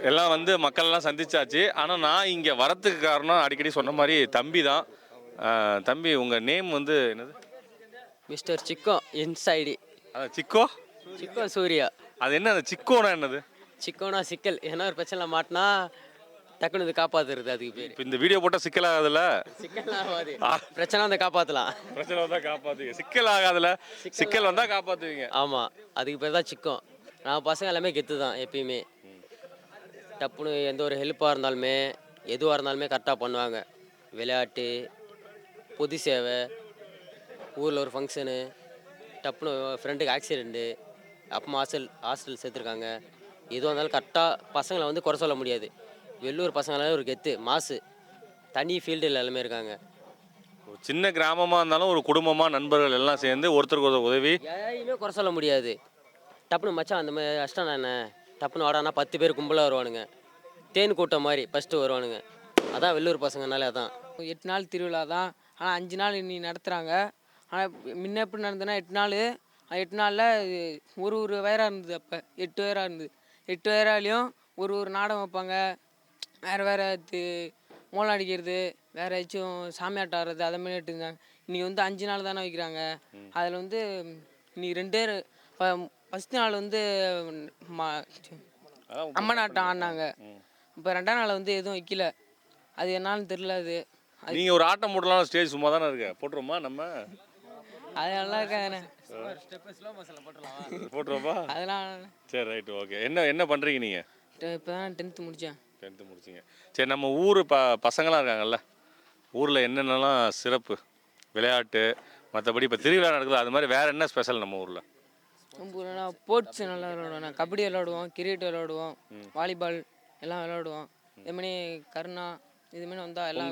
எல்லாம் வந்து மக்கள்லாம் சந்திச்சாச்சு. ஆனால் நான் இங்கே வரத்துக்கு காரணம் அடிக்கடி சொன்ன மாதிரி தம்பி தான். தம்பி உங்கள் நேம் வந்து என்னது? மிஸ்டர் சிக்கோ இன்சைடி. சிக்கோ சிக்கோ சூர்யா. அது என்ன அந்த சிக்கோனா என்னது? சிக்கோனா சிக்கல். ஏன்னா ஒரு பிரச்சனை மாட்டினா டக்குனு இது காப்பாத்துறது அதுக்கு பேர். இப்போ இந்த வீடியோ போட்டால் சிக்கல் ஆகாதுல்ல? சிக்கல் ஆகாது, பிரச்சனை வந்தால் காப்பாற்றலாம். பிரச்சனை வந்தால் காப்பாற்றுவீங்க, சிக்கல் ஆகாதுல்ல? சிக்கல் வந்தால் காப்பாற்றுவீங்க. ஆமாம், அதுக்கு பேர் தான் சிக்கோ. நான் பசங்க எல்லாமே கெத்து தான் எப்பயுமே. டப்புன்னு எந்த ஒரு ஹெல்ப்பாக இருந்தாலுமே எதுவாக இருந்தாலுமே கரெக்டாக பண்ணுவாங்க. விளையாட்டு, பொது சேவை, ஊரில் ஒரு ஃபங்க்ஷனு, டப்புன்னு ஃப்ரெண்டுக்கு ஆக்சிடெண்ட்டு, அப்பமா ஹாஸ்டல் சேர்த்துருக்காங்க. எதுவாக இருந்தாலும் கரெக்டாக பசங்களை வந்து குறை சொல்ல முடியாது. வெள்ளூர் பசங்களாம் ஒரு கெத்து மாசு, தனி ஃபீல்டில் எல்லாமே இருக்காங்க. ஒரு சின்ன கிராமமாக இருந்தாலும் ஒரு குடும்பமாக நண்பர்கள் எல்லாம் சேர்ந்து ஒருத்தருக்கு ஒரு உதவி. யாரையுமே குறை சொல்ல முடியாது. டப்புன்னு மச்சான் அந்த மாதிரி கஷ்டம் என்ன, டப்புன்னு வாடானா 10 பேர் கும்பலாக வருவானுங்க. தேன் கூட்டம் மாதிரி ஃபஸ்ட்டு வருவானுங்க. அதான் வெள்ளூர் பசங்கனாலே அதான். 8 நாள் திருவிழா தான். ஆனால் 5 நாள் இன்னி நடத்துகிறாங்க. ஆனால் முன்ன எப்படி நடந்ததுன்னா 8 நாள், 8 நாளில் ஒரு வயராக இருந்தது. அப்போ 8 வயராக இருந்தது. 8 வயராலையும் ஒரு நாடகம் வைப்பாங்க. வேறு மூலம் அடிக்கிறது, வேறு ஏதாச்சும் சாமியாட்டம் ஆடுறது, அதை மாதிரி இருந்தாங்க. இன்றைக்கி வந்து 5 நாள் தானே வைக்கிறாங்க. அதில் வந்து இன்னைக்கு 2 ஃபஸ்ட் நாள் வந்து அம்மன் ஆட்டம் ஆடினாங்க. இப்போ 2ஆம் நாள் வந்து எதுவும் வைக்கல. அது என்னான்னு தெரில. அது நீங்கள் ஒரு ஆட்டம் போடலாம், ஸ்டேஜ் சும்மா தானே இருக்கு, போட்டுருமா நம்ம? அது நல்லா இருக்காங்கண்ணே, போட்டுருவோப்பா. அதெல்லாம். சரி ரைட்டு, ஓகே. என்ன பண்ணுறீங்க நீங்கள்? இப்போ தான் 10th முடித்தேன். 10th முடிச்சிங்க. சரி, நம்ம ஊர் பசங்களாம் இருக்காங்கல்ல, ஊரில் என்னென்னலாம் சிறப்பு விளையாட்டு, மற்றபடி இப்போ திருவிழா நடக்குது, அது மாதிரி வேறு என்ன ஸ்பெஷல் நம்ம ஊரில்? ஸ்போர்ட்ஸ் நல்லா விளையாடுவோம். கபடி விளையாடுவோம், கிரிக்கெட் விளையாடுவோம், வாலிபால் எல்லாம் விளையாடுவோம். இதுமாரி கருணா இதுமாரி வந்தால் எல்லாம்.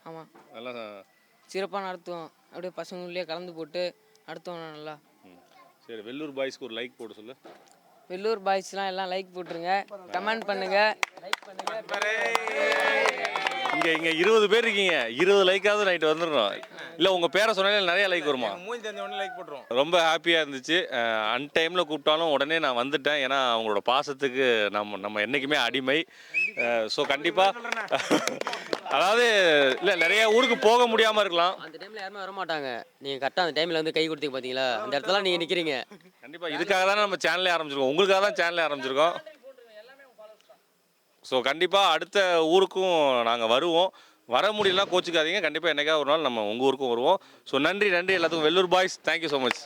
ஆமாம், எல்லாம் சிறப்பாக நடத்துவோம். அப்படியே பசங்களுள்ளே கலந்து போட்டு நடத்துவோம் நல்லா. சரி, வெள்ளூர் பாய்ஸ்க்கு ஒரு லைக் போட்டு சொல்லு. வெள்ளூர் பாய்ஸ்லாம் எல்லாம் லைக் போட்டுருங்க, கமெண்ட் பண்ணுங்கள், லைக் பண்ணுங்கள். இங்கே 20 பேர் இருக்கீங்க, 20 லைக்காவது நைட்டு வந்துடணும். இல்லை உங்கள் பேரை சொன்னாலே நிறைய லைக் வருமா? லைக் போட்டுருவோம். ரொம்ப ஹாப்பியாக இருந்துச்சு. அன்டைமில் கூப்பிட்டாலும் உடனே நான் வந்துட்டேன். ஏன்னா அவங்களோட பாசத்துக்கு நம்ம என்றைக்குமே அடிமை. ஸோ கண்டிப்பாக அதாவது இல்லை, நிறைய ஊருக்கு போக முடியாமல் இருக்கலாம். அந்த டைமில் யாருமே வரமாட்டாங்க. நீங்கள் கரெக்டாக அந்த டைமில் வந்து கை கொடுத்தீங்க பார்த்தீங்களா, அந்த இடத்துல நீங்கள் நிற்கிறீங்க. கண்டிப்பாக இதுக்காக தானே நம்ம சேனலே ஆரம்பிச்சிருக்கோம், உங்களுக்காக தான் சேனலே ஆரம்பிச்சிருக்கோம். ஸோ கண்டிப்பாக அடுத்த ஊருக்கும் நாங்கள் வருவோம். வர முடியலாம் கோச்சிக்காதீங்க, கண்டிப்பாக என்றைக்காவது ஒரு நாள் நம்ம உங்கள் ஊருக்கும் வருவோம். ஸோ நன்றி எல்லாத்துக்கும். Vellore boys, thank you so much.